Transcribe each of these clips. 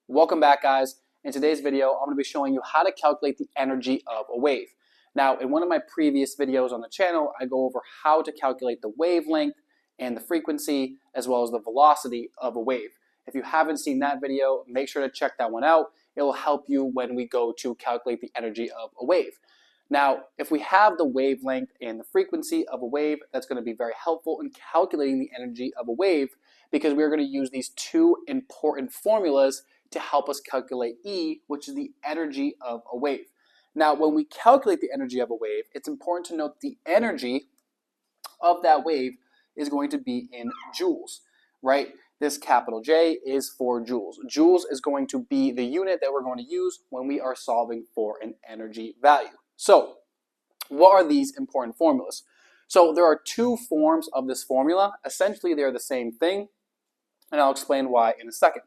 Welcome back, guys. In today's video, I'm going to be showing you how to calculate the energy of a wave. Now, in one of my previous videos on the channel, I go over how to calculate the wavelength and the frequency, as well as the velocity of a wave. If you haven't seen that video, make sure to check that one out. It will help you when we go to calculate the energy of a wave. Now, if we have the wavelength and the frequency of a wave, that's going to be very helpful in calculating the energy of a wave, because we're going to use these two important formulas to help us calculate E, which is the energy of a wave. Now, when we calculate the energy of a wave, it's important to note the energy of that wave is going to be in joules, right? This capital J is for joules. Joules is going to be the unit that we're going to use when we are solving for an energy value. So, what are these important formulas? So, there are two forms of this formula. Essentially, they're the same thing, and I'll explain why in a second.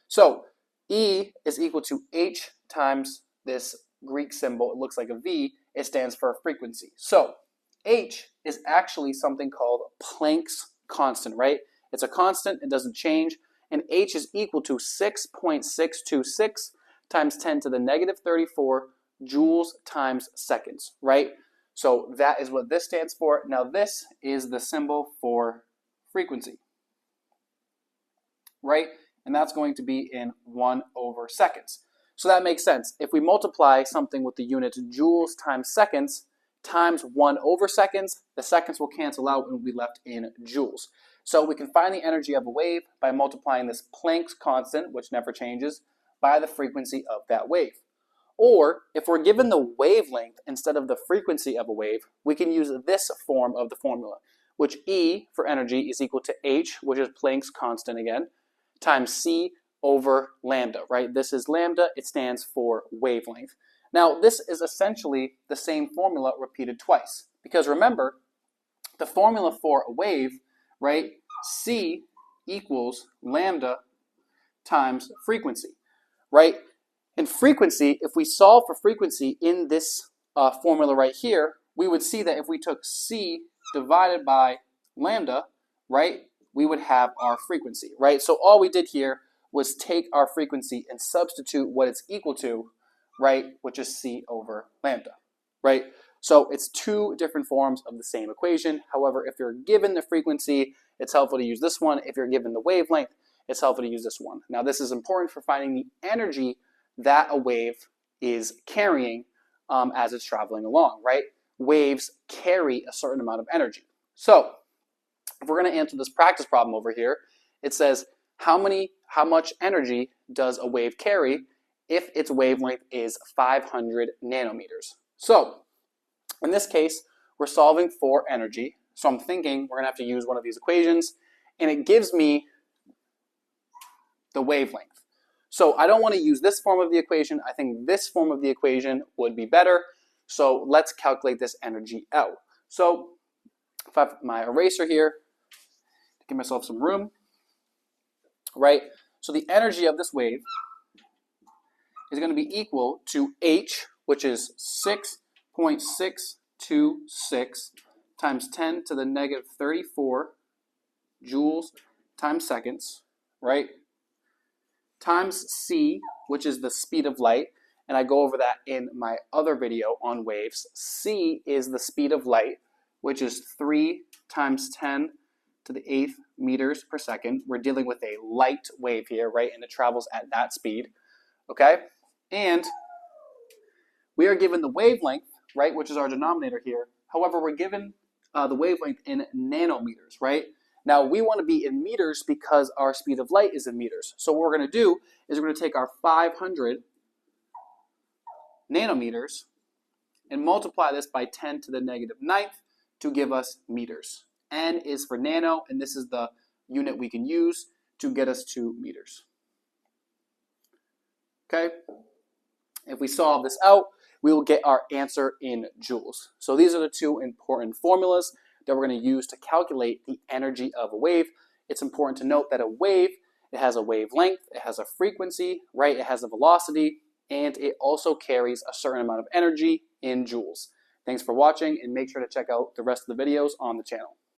So, E is equal to H times this Greek symbol. It looks like a V. It stands for frequency. So H is actually something called Planck's constant, right? It's a constant. It doesn't change. And H is equal to 6.626 times 10 to the negative 34 joules times seconds, right? So that is what this stands for. Now this is the symbol for frequency, right? And that's going to be in 1/seconds. So that makes sense. If we multiply something with the unit joules times seconds times 1/seconds, the seconds will cancel out and will be left in joules. So we can find the energy of a wave by multiplying this Planck's constant, which never changes, by the frequency of that wave. Or if we're given the wavelength instead of the frequency of a wave, we can use this form of the formula, which E for energy is equal to H, which is Planck's constant again, times C over lambda, right? This is lambda. It stands for wavelength. Now, this is essentially the same formula repeated twice, because remember, the formula for a wave, right? C equals lambda times frequency, right? And frequency, if we solve for frequency in this formula right here, we would see that if we took C divided by lambda, right, we would have our frequency, right? So all we did here was take our frequency and substitute what it's equal to, right, which is C over lambda, right? So it's two different forms of the same equation. However, if you're given the frequency, it's helpful to use this one. If you're given the wavelength, it's helpful to use this one. Now, this is important for finding the energy that a wave is carrying as it's traveling along, right? Waves carry a certain amount of energy. So if we're going to answer this practice problem over here, it says how much energy does a wave carry if its wavelength is 500 nanometers. So in this case, we're solving for energy. So I'm thinking we're going to have to use one of these equations, and it gives me the wavelength. So I don't want to use this form of the equation. I think this form of the equation would be better. So let's calculate this energy out. So if I have my eraser here, give myself some room, right? So the energy of this wave is going to be equal to H, which is 6.626 times 10 to the negative 34 joules times seconds, right? Times C, which is the speed of light, and I go over that in my other video on waves. C is the speed of light, which is 3 times 10 to the 8th meters per second. We're dealing with a light wave here, right? And it travels at that speed, okay? And we are given the wavelength, right, which is our denominator here. However, we're given the wavelength in nanometers, right? Now, we want to be in meters because our speed of light is in meters. So what we're going to do is we're going to take our 500 nanometers and multiply this by 10 to the negative 9th to give us meters. N is for nano, and this is the unit we can use to get us to meters. Okay? If we solve this out, we will get our answer in joules. So these are the two important formulas that we're going to use to calculate the energy of a wave. It's important to note that a wave, it has a wavelength, it has a frequency, right? It has a velocity, and it also carries a certain amount of energy in joules. Thanks for watching, and make sure to check out the rest of the videos on the channel.